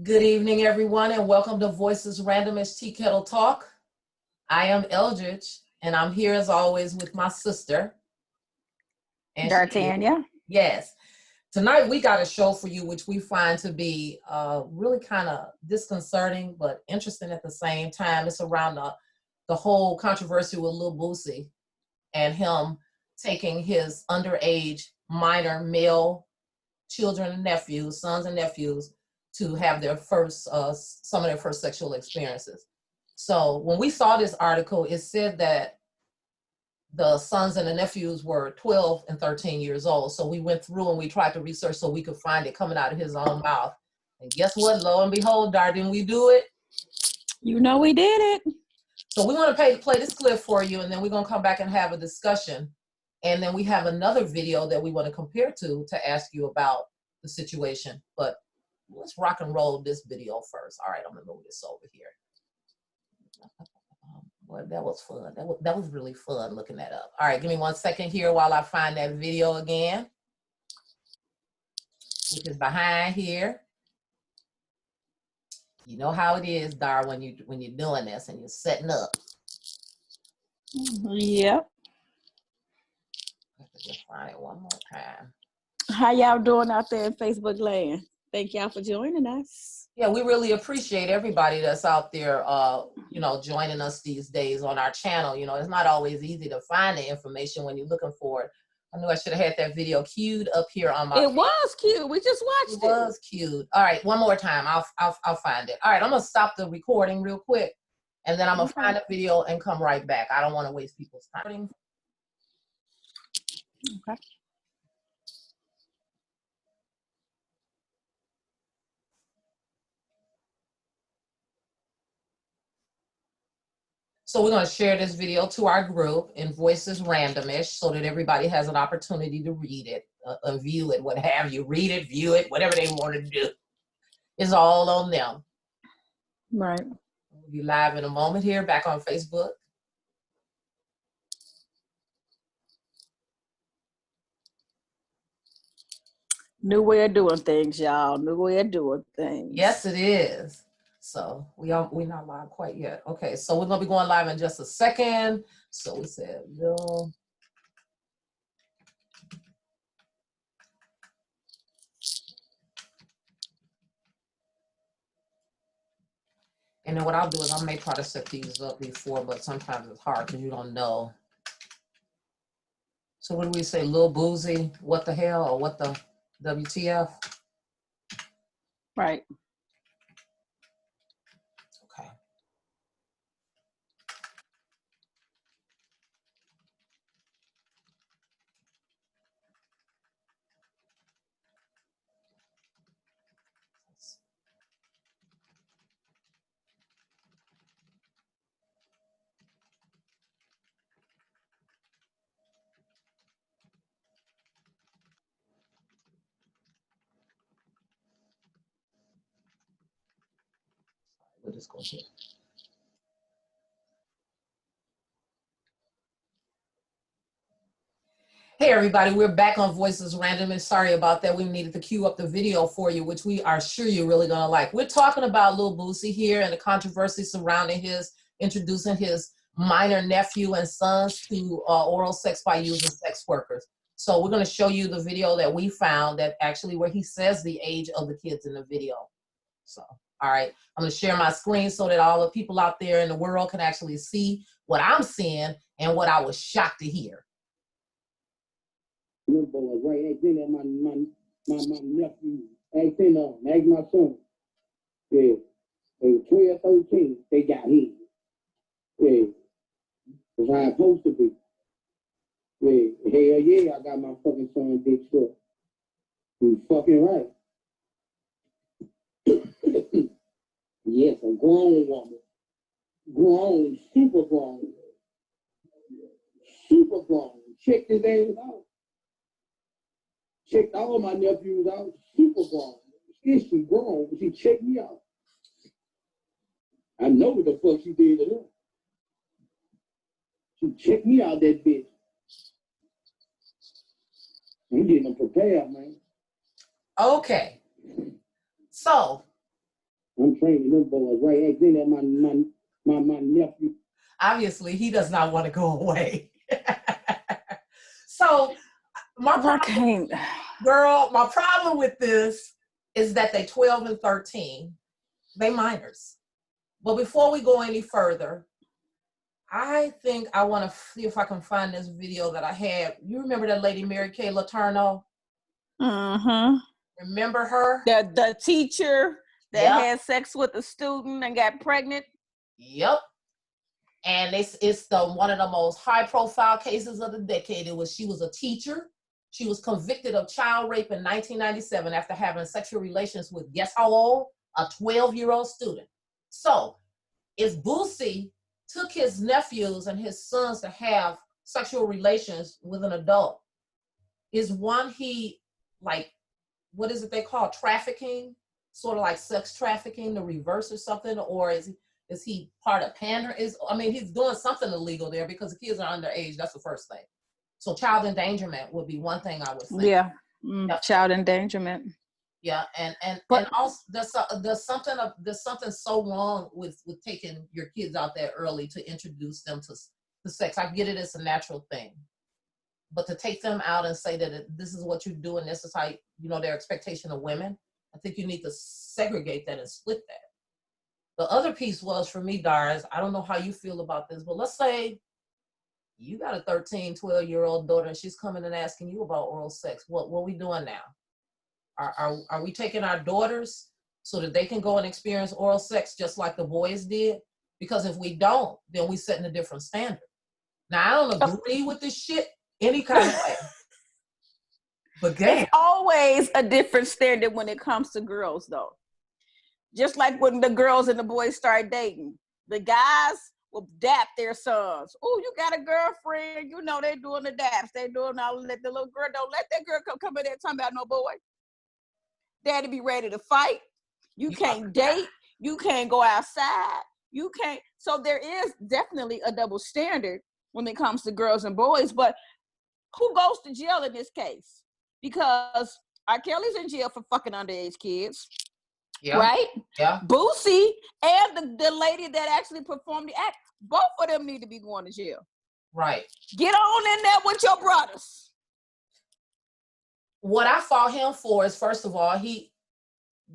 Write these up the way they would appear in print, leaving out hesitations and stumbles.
Good evening, everyone, and welcome to Voices Randomist Tea Kettle Talk. I am Eldridge, and I'm here as always with my sister. And D'Artagnan. Yes. Tonight we got a show for you, which we find to be really kind of disconcerting, but interesting at the same time. It's around the whole controversy with Lil Boosie and him taking his underage minor male children and nephews, sons and nephews, to have their first, some of their first sexual experiences. So when we saw this article, it said that the sons and the nephews were 12 and 13 years old. So we went through and we tried to research so we could find it coming out of his own mouth. And guess what? Lo and behold, Dar, didn't we do it? You know we did it. So we want to play this clip for you, and then we're going to come back and have a discussion. And then we have another video that we want to compare to ask you about the situation. But let's rock and roll this video first. All right, I'm going to move this over here. Boy, that was fun. That was really fun looking that up. All right, give me 1 second here while I find that video again, which is behind here. You know how it is, Dar, when you're doing this and you're setting up. Yep. Let's just find it one more time. How y'all doing out there in Facebook land? Thank y'all for joining us. Yeah, we really appreciate everybody that's out there, joining us these days on our channel. You know, it's not always easy to find the information when you're looking for it. I knew I should have had that video queued up here on my. It was cute. We just watched it. It was cute. All right, one more time. I'll find it. All right, I'm gonna stop the recording real quick, and then I'm gonna find a video and come right back. I don't want to waste people's time. Okay. So we're going to share this video to our group in Voices Randomish so that everybody has an opportunity to read it, view it, what have you. Read it, view it, whatever they want to do. It's all on them. Right. We'll be live in a moment here, back on Facebook. New way of doing things, y'all. New way of doing things. Yes, it is. So we're not live quite yet. Okay, so we're gonna be going live in just a second. So we said Bill. And then what I'll do is I may try to set these up before, but sometimes it's hard because you don't know. So what do we say, Lil Boosie? What the hell, or what the WTF? Right. Okay. We'll just go here. Hey everybody, we're back on Voices Random, and sorry about that. We needed to queue up the video for you, which we are sure you're really gonna like. We're talking about Lil Boosie here and the controversy surrounding introducing his minor nephew and sons to oral sex by using sex workers. So we're gonna show you the video that we found that actually where he says the age of the kids in the video. So, all right, I'm gonna share my screen so that all the people out there in the world can actually see what I'm seeing and what I was shocked to hear. Right, everything that my nephew, everything on, that's my son. Yeah, they were 12, 13, they got hit. Yeah, that's how it's supposed to be. Yeah, hell yeah, I got my fucking son dick short. You fucking right. Yes, a grown woman. Grown, super grown. Super grown. Check his ass out. Checked all my nephews out, super grown. Is she grown? She checked me out. I know what the fuck she did to her. She checked me out, that bitch. I'm getting them prepared, man. Okay. So I'm training them boys right. Hey, then my nephew. Obviously, he does not want to go away. So my problem, girl, my problem with this is that they 12 and 13. They minors. But before we go any further, I think I want to see if I can find this video that I had. You remember that lady, Mary Kay Letourneau? Mm-hmm. Remember her? The teacher that Yep. had sex with a student and got pregnant. Yep. And it's one of the most high profile cases of the decade. She was a teacher. She was convicted of child rape in 1997 after having sexual relations with, guess how old? A 12-year-old student. So if Boosie took his nephews and his sons to have sexual relations with an adult, is one he, like, what is it they call trafficking? Sort of like sex trafficking, the reverse or something? Or is he part of pander? He's doing something illegal there because the kids are underage. That's the first thing. So child endangerment would be one thing I would say. Yeah, Yep. Child endangerment. Yeah, and also there's something so wrong with taking your kids out there early to introduce them to sex. I get it; it's a natural thing, but to take them out and say that this is what you do and this is how their expectation of women, I think you need to segregate that and split that. The other piece was for me, Doris. I don't know how you feel about this, but let's say you got a 13, 12-year-old daughter and she's coming and asking you about oral sex. What are we doing now? Are we taking our daughters so that they can go and experience oral sex just like the boys did? Because if we don't, then we setting a different standard. Now, I don't agree with this shit any kind of way. But damn. It's always a different standard when it comes to girls, though. Just like when the girls and the boys start dating, the guys will dap their sons. Oh, you got a girlfriend? They're doing the daps. They're doing all that. The little girl, don't let that girl come in there talking about no boy. Daddy be ready to fight. You can't date. You can't go outside. You can't. So there is definitely a double standard when it comes to girls and boys. But who goes to jail in this case? Because R. Kelly's in jail for fucking underage kids. Yeah. Right? Yeah. Boosie and the lady that actually performed the act, both of them need to be going to jail. Right. Get on in there with your brothers. What I fought him for is, first of all, the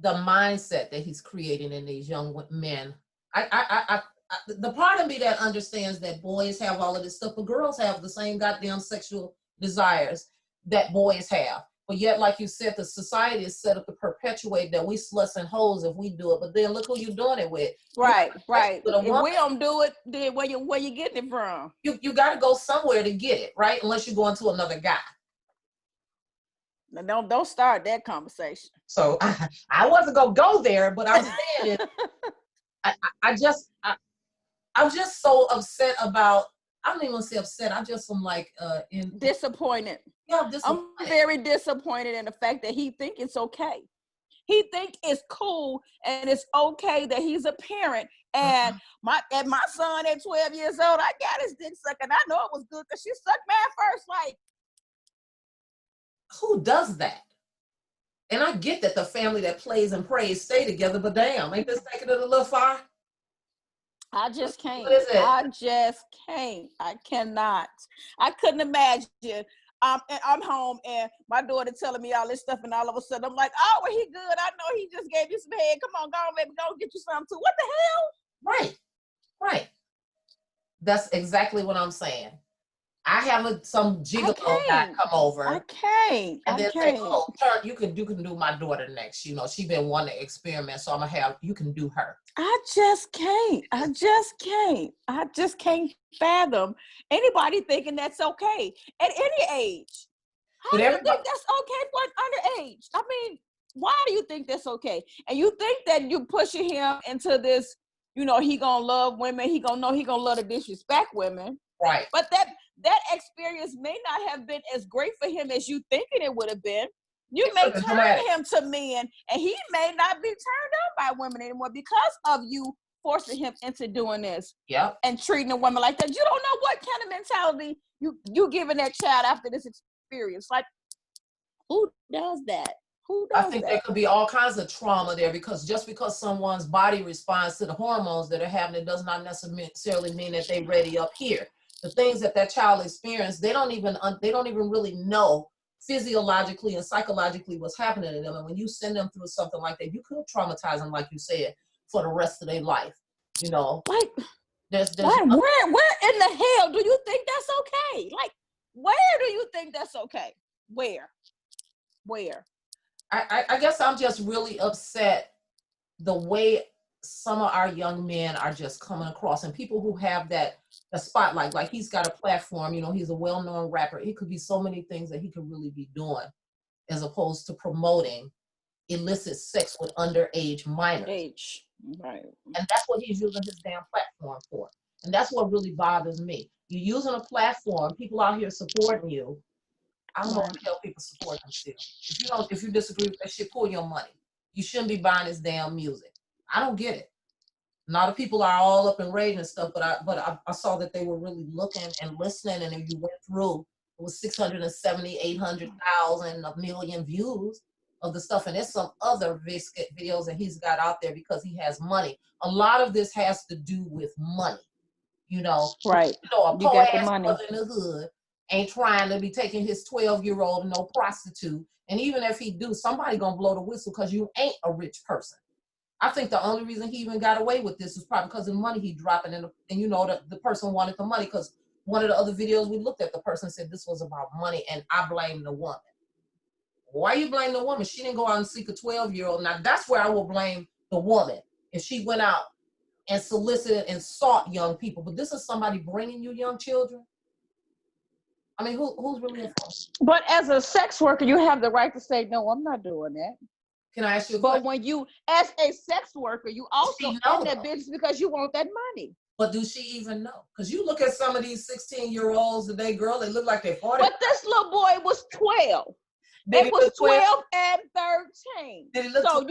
mindset that he's creating in these young men. The part of me that understands that boys have all of this stuff, but girls have the same goddamn sexual desires that boys have. But yet, like you said, the society is set up to perpetuate that we sluts and hoes if we do it. But then look who you're doing it with. Right. If we don't do it, then where you getting it from? You got to go somewhere to get it, right? Unless you go into another guy. Now, don't start that conversation. So I wasn't gonna go there, but I'm saying I'm just so upset about. I don't even want to say upset. I'm just disappointed. Yeah, disappointed. I'm very disappointed in the fact that he think it's okay. He think it's cool and it's okay that he's a parent. And my son at 12 years old, I got his dick sucked, and I know it was good because she sucked mine first. Like, who does that? And I get that the family that plays and prays stay together, but damn, ain't this taking it a little far? I just can't. What is it? I just can't. I cannot. I couldn't imagine. And I'm home and my daughter telling me all this stuff, and all of a sudden I'm like, oh, well, he good. I know he just gave you some head. Come on, go on, baby, go get you something too. What the hell? Right. That's exactly what I'm saying. I have some gigolo guy come over. I can't. And then say, oh, you can do my daughter next. She been wanting to experiment, so you can do her. I just can't fathom anybody thinking that's okay at any age. How do you think that's okay for an underage? I mean, why do you think that's okay? And you think that you're pushing him into this, he gonna love women, he gonna love to disrespect women. Right. But that experience may not have been as great for him as you thinking it would have been. You may turn him to men, and he may not be turned on by women anymore because of you forcing him into doing this. Yep. And treating a woman like that. You don't know what kind of mentality you giving that child after this experience. Like, who does that? Who I does think that? there could be all kinds of trauma there, because just because someone's body responds to the hormones that are happening does not necessarily mean that they're ready up here. The things that that child experienced, they don't even really know physiologically and psychologically what's happening to them. And when you send them through something like that, you could traumatize them, like you said, for the rest of their life. You know, Like, there's where in the hell do you think that's okay? Like, where do you think that's okay? Where? I guess I'm just really upset the way some of our young men are just coming across, and people who have the spotlight, like he's got a platform, you know, he's a well-known rapper. It could be so many things that he could really be doing as opposed to promoting illicit sex with underage minors. Right. And that's what he's using his damn platform for. And that's what really bothers me. You're using a platform, people out here supporting you. I don't know what the hell people support him still. If you disagree with that shit, pull your money. You shouldn't be buying his damn music. I don't get it. A lot of people are all up in rage and stuff, but I saw that they were really looking and listening, and if you went through, it was 670, 800,000, a million views of the stuff, and there's some other videos that he's got out there because he has money. A lot of this has to do with money, you know. Right. You know, a You poor got the ass money. brother in the hood ain't trying to be taking his 12-year-old no prostitute, and even if he do, somebody gonna blow the whistle because you ain't a rich person. I think the only reason he even got away with this is probably because of the money he dropping, and you know the person wanted the money, because one of the other videos we looked at, the person said this was about money, and I blame the woman. Why you blame the woman? She didn't go out and seek a 12-year-old. Now that's where I will blame the woman, if she went out and solicited and sought young people. But this is somebody bringing you young children. I mean, who's really a fool? But as a sex worker, you have the right to say, no, I'm not doing that. Can I ask you a But question? when you, as a sex worker, you also in that business because you want that money. But do she even know? Because you look at some of these 16-year-olds today, girl, they look like they're 40. But this little boy was 12. It was 12 and 13. Did he look so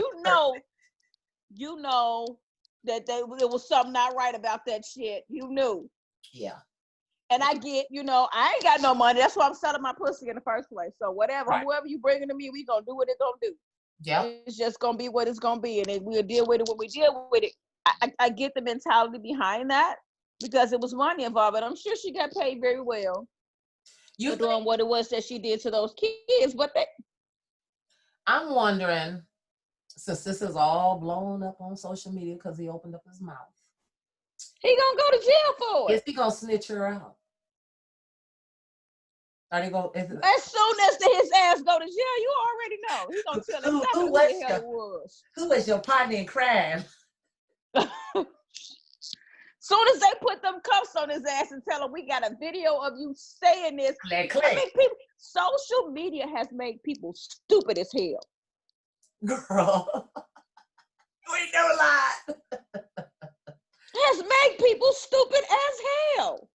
you know that there was something not right about that shit. You knew. Yeah. And I get, I ain't got no money. That's why I'm selling my pussy in the first place. So whatever, whoever you bringing to me, we gonna do what it's gonna do. Yeah. It's just gonna be what it's gonna be, and then we'll deal with it when we deal with it. I get the mentality behind that because it was money involved, and I'm sure she got paid very well for doing what it was that she did to those kids. But I'm wondering, since this is all blown up on social media because he opened up his mouth, he gonna go to jail for it. Is he gonna snitch her out? As soon as his ass go to jail, you already know he's gonna tell exactly who the hell it was. Who was your partner in crime? Soon as they put them cuffs on his ass and tell him we got a video of you saying this, social media has made people stupid as hell. Girl, you ain't never lied. Has made people stupid as hell.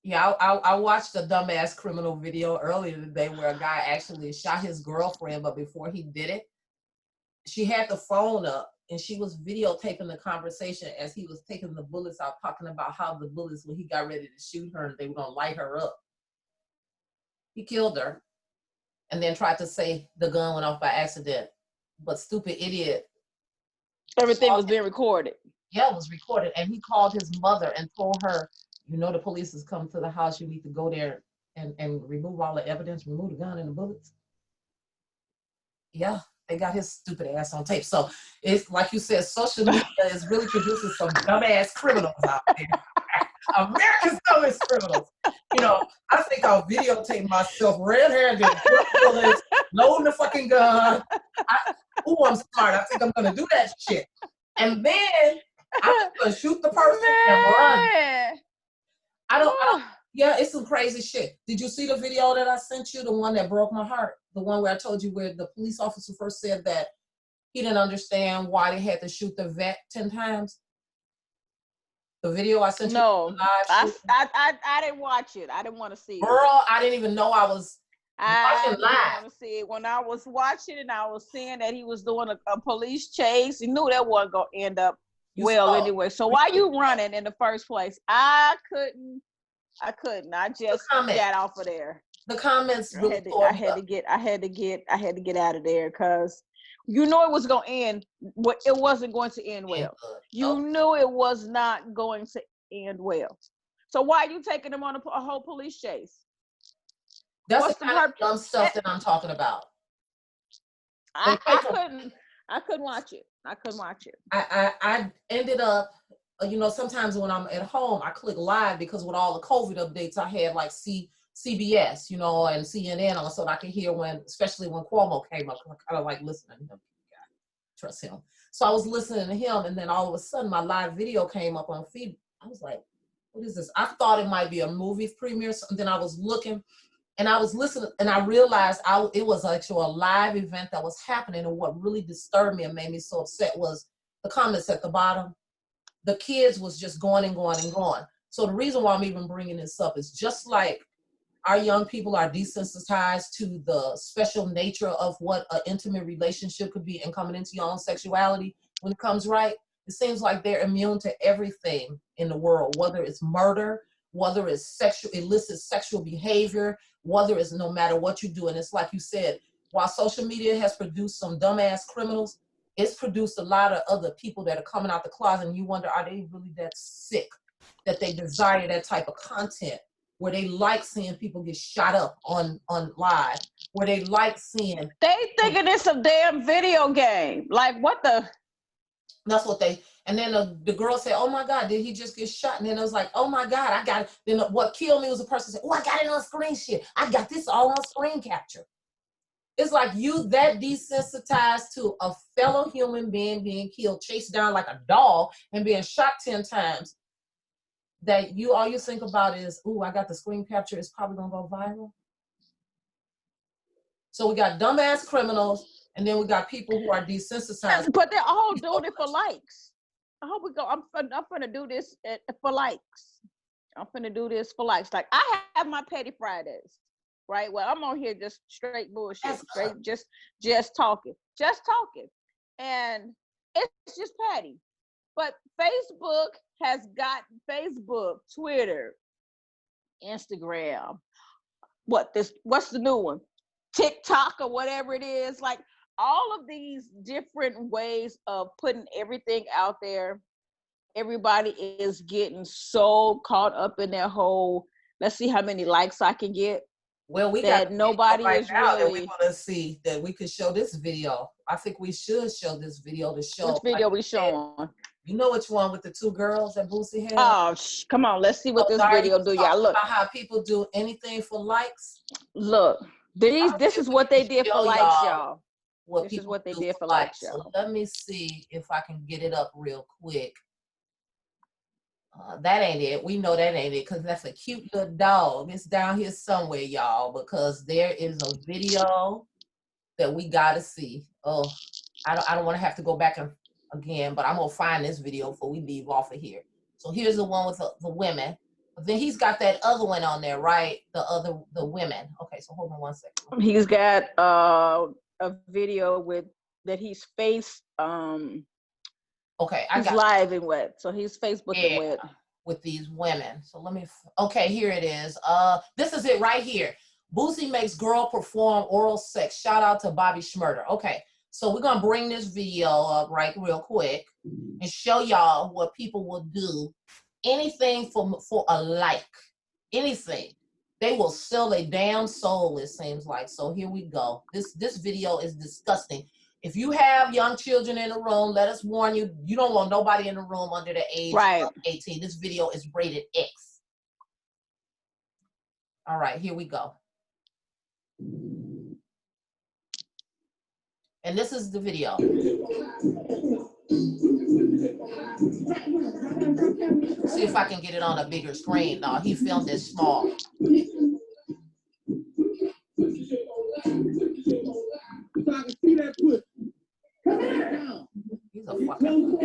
Yeah, I watched a dumbass criminal video earlier today where a guy actually shot his girlfriend, but before he did it, she had the phone up and she was videotaping the conversation as he was taking the bullets out, talking about how the bullets, when he got ready to shoot her, they were gonna light her up. He killed her and then tried to say the gun went off by accident. But stupid idiot. Everything was being recorded. Yeah, it was recorded. And he called his mother and told her, the police has come to the house. You need to go there and remove all the evidence, remove the gun and the bullets. Yeah, they got his stupid ass on tape. So it's like you said, social media is really producing some dumbass criminals out there. America's dumbest criminals. I think I'll videotape myself red-handed, bullets, loading the fucking gun. I'm smart. I think I'm gonna do that shit. And then I'm gonna shoot the person and run. Yeah, it's some crazy shit. Did you see the video that I sent you? The one that broke my heart? The one where I told you where the police officer first said that he didn't understand why they had to shoot the vet 10 times? The video I sent you? No, I didn't watch it. I didn't want to see it. Girl, I didn't even know I was watching live. I didn't want to see it. When I was watching it, I was seeing that he was doing a police chase. He knew that wasn't going to end up anyway. So why you running in the first place? I couldn't. I just got off of there. The comments I really had to, tore I me had up. to get, I had to get, I had to get out of there because you know it was gonna end. What it wasn't going to end well. You knew it was not going to end well. So why are you taking them on a whole police chase? That's What's the kind of dumb stuff that I'm talking about. I couldn't watch it. I couldn't watch it. I ended up, you know, sometimes when I'm at home, I click live because with all the COVID updates, I had like CBS, you know, and CNN on, so that I could hear when, especially when Cuomo came up, 'cause I kind of like listening to him. Trust him. So I was listening to him, and then all of a sudden, my live video came up on feed. I was like, "What is this?" I thought it might be a movie premiere. And then I was looking, and I was listening, and I realized it was actually a live event that was happening. And what really disturbed me and made me so upset was the comments at the bottom. The kids was just going and going and going. So the reason why I'm even bringing this up is just like our young people are desensitized to the special nature of what an intimate relationship could be and coming into your own sexuality when it comes right. It seems like they're immune to everything in the world, whether it's murder, whether it's illicit sexual behavior, whether it's no matter what you do. And it's like you said, while social media has produced some dumbass criminals, it's produced a lot of other people that are coming out the closet, and you wonder, are they really that sick that they desire that type of content? Where they like seeing people get shot up on live, where they like seeing. They thinking it's a damn video game. Like what the? That's what they. And then the girl said, "Oh my God, did he just get shot?" And then it was like, "Oh my God, I got it." Then what killed me was a person said, "Oh, I got it on screen shit. I got this all on screen capture." It's like you that desensitized to a fellow human being being killed, chased down like a dog, and being shot 10 times. That all you think about is, "Ooh, I got the screen capture. It's probably gonna go viral." So we got dumbass criminals, and then we got people who are desensitized. But they're all doing it for likes. I hope we go. I'm gonna do this for likes. I'm gonna do this for likes. Like I have my petty Fridays, right? Well, I'm on here just straight bullshit, straight just talking, and it's just petty. But Facebook has got Facebook, Twitter, Instagram. What's the new one? TikTok or whatever it is. Like all of these different ways of putting everything out there. Everybody is getting so caught up in their whole, let's see how many likes I can get. Well, we that got nobody right is now really. That we want to see that we could show this video. I think we should show this video to show. Which video we showing? You know which one with the two girls that Boosie had? Oh, come on, let's see what this video do, y'all. Look, about how people do anything for likes. Look, this is what they did for likes, y'all. This is what they did for likes, y'all. So let me see if I can get it up real quick. That ain't it. We know that ain't it because that's a cute little dog. It's down here somewhere, y'all, because there is a video that we gotta see. Oh, I don't want to have to go back again, but I'm gonna find this video before we leave off of here. So here's the one with the women. But then he's got that other one on there, right? The women. Okay, so hold on one second. He's got a video that he's faced. Okay, he's live and with, so he's Facebooking with these women. So let me. Okay, here it is. This is it right here. Boosie makes girl perform oral sex. Shout out to Bobby Schmurder. Okay, so we're gonna bring this video up right real quick and show y'all what people will do. Anything for a like, anything. They will sell a damn soul, it seems like. So here we go. This video is disgusting. If you have young children in the room, let us warn you, you don't want nobody in the room under the age of 18. This video is rated X. All right, here we go. And this is the video. See if I can get it on a bigger screen. No, he filmed it small. He's a fucking.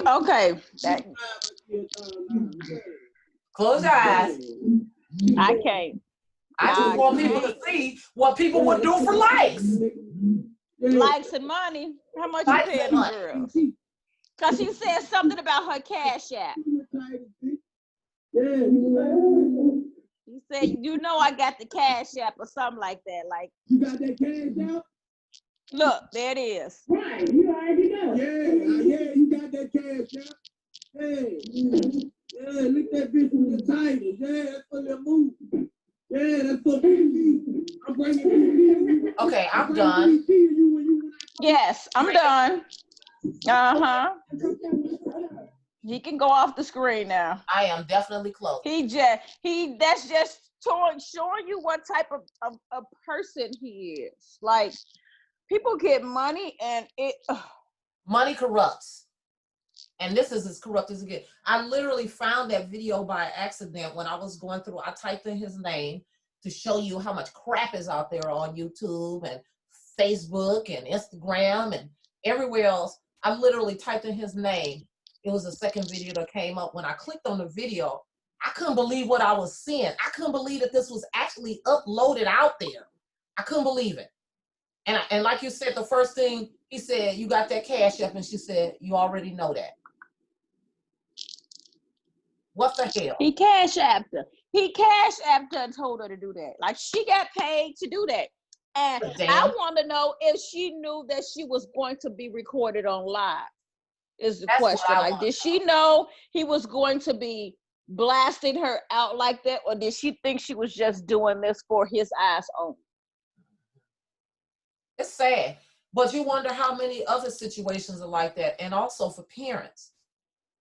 Okay. Close your eyes. I can't. I just want people to see what people would do for likes. Likes and money. How much you paying the girls? Cause she said something about her Cash App. Yeah, He said, you know, I got the Cash App or something like that. Like, you got that cash out? look, there it is. Right, you already know. Yeah, you got that cash out. Yeah, look at that bitch with the title. Yeah, that's for the movie. Yeah, that's for me. I'm bringing it. Okay, I'm done. Yes, I'm done. He can go off the screen now. I am definitely close. That's just showing you what type of a person he is. Like, people get money and it Money corrupts. And this is as corrupt as it gets. I literally found that video by accident when I was going through. I typed in his name to show you how much crap is out there on YouTube and Facebook and Instagram and everywhere else. I literally typed in his name. It was the second video that came up. When I clicked on the video, I couldn't believe what I was seeing. I couldn't believe that this was actually uploaded out there. I couldn't believe it. And like you said, the first thing he said, you got that Cash App, and she said, you already know that. What the hell? He Cash Apped her. He Cash Apped her and told her to do that. Like, she got paid to do that. And I want to know if she knew that she was going to be recorded on live. Is the question. Like, did she know he was going to be blasting her out like that, or did she think she was just doing this for his eyes only? It's sad, but you wonder how many other situations are like that. And also for parents,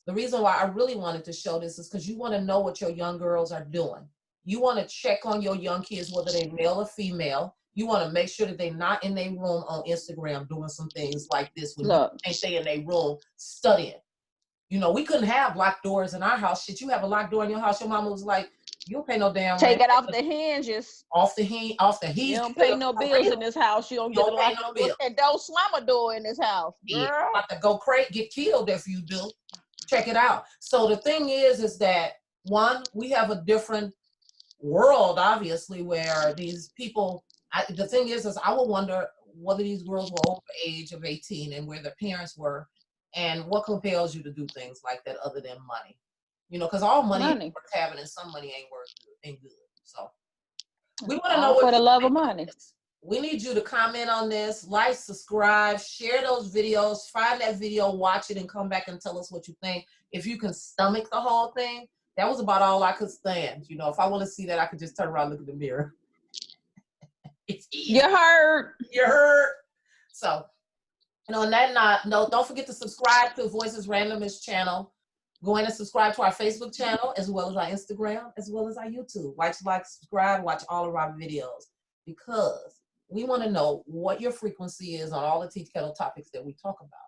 the reason why I really wanted to show this is because you want to know what your young girls are doing. You want to check on your young kids, whether they're male or female. You want to make sure that they're not in their room on Instagram doing some things like this when you ain't stay in their room studying. You know, we couldn't have locked doors in our house. Shit, you have a locked door in your house. Your mama was like, you don't pay no damn rent. Take it off the hinges. Off the hinges. You don't pay no bills in this house. You don't get a lock no bill. And don't slam a door in this house. Girl. Yeah, about to go crazy, get killed if you do. Check it out. So the thing is that one, we have a different world, obviously, where these people, the thing is I would wonder whether these girls were over the age of 18 and where their parents were, and what compels you to do things like that other than money. You know, because all money is worth having and some money ain't good. So we want to know what for the love of money. We need you to comment on this, like, subscribe, share those videos, find that video, watch it, and come back and tell us what you think. If you can stomach the whole thing, that was about all I could stand. You know, if I want to see that, I could just turn around and look in the mirror. It's easy. You heard. So, you know, on that note, don't forget to subscribe to Voices Randomist channel. Go in and subscribe to our Facebook channel, as well as our Instagram, as well as our YouTube. Like, subscribe, watch all of our videos, because we want to know what your frequency is on all the tea kettle topics that we talk about.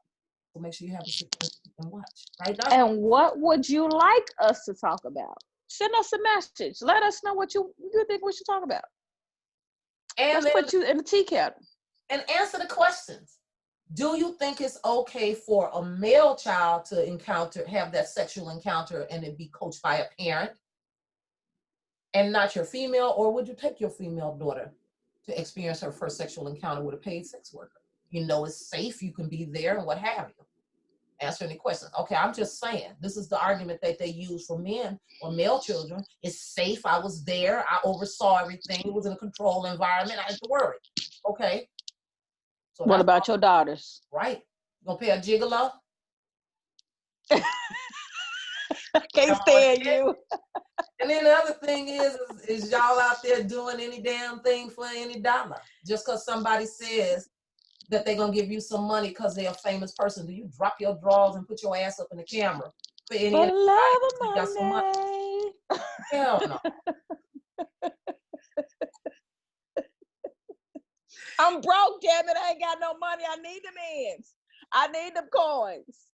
So make sure you have a frequency and watch. Right, Doc? And what would you like us to talk about? Send us a message. Let us know what you think we should talk about. And let's put you in the tea kettle. And answer the questions. Do you think it's okay for a male child to have that sexual encounter and it be coached by a parent and not your female? Or would you take your female daughter to experience her first sexual encounter with a paid sex worker? You know it's safe, you can be there, and what have you. Answer any questions. Okay, I'm just saying, this is the argument that they use for men or male children. It's safe, I was there, I oversaw everything, it was in a controlled environment, I had to worry. Okay. So what about your daughters? Right. You gonna pay a gigolo? Can't stand you. And then the other thing is y'all out there doing any damn thing for any dollar. Just because somebody says that they're going to give you some money because they're a famous person. Do you drop your drawers and put your ass up in the camera for any for the love of money? Got some money? Hell no. I'm broke, damn it. I ain't got no money. I need them ends. I need them coins.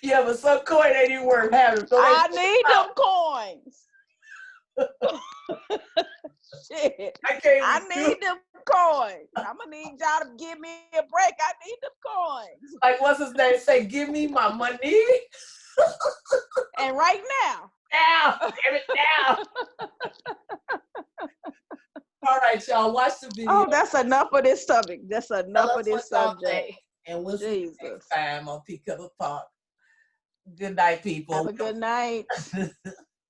Yeah, but some coin ain't even worth having. So I need them coins. Shit. I need them coins. I'm going to need y'all to give me a break. I need them coins. Like, what's his name? Say, give me my money. And right now. Now. Give it now. All right, y'all. Watch the video. Oh, that's enough of this subject. That's enough of this subject. And we'll see you next Jesus. time on Peak of the Talk. Good night, people. Have a good night.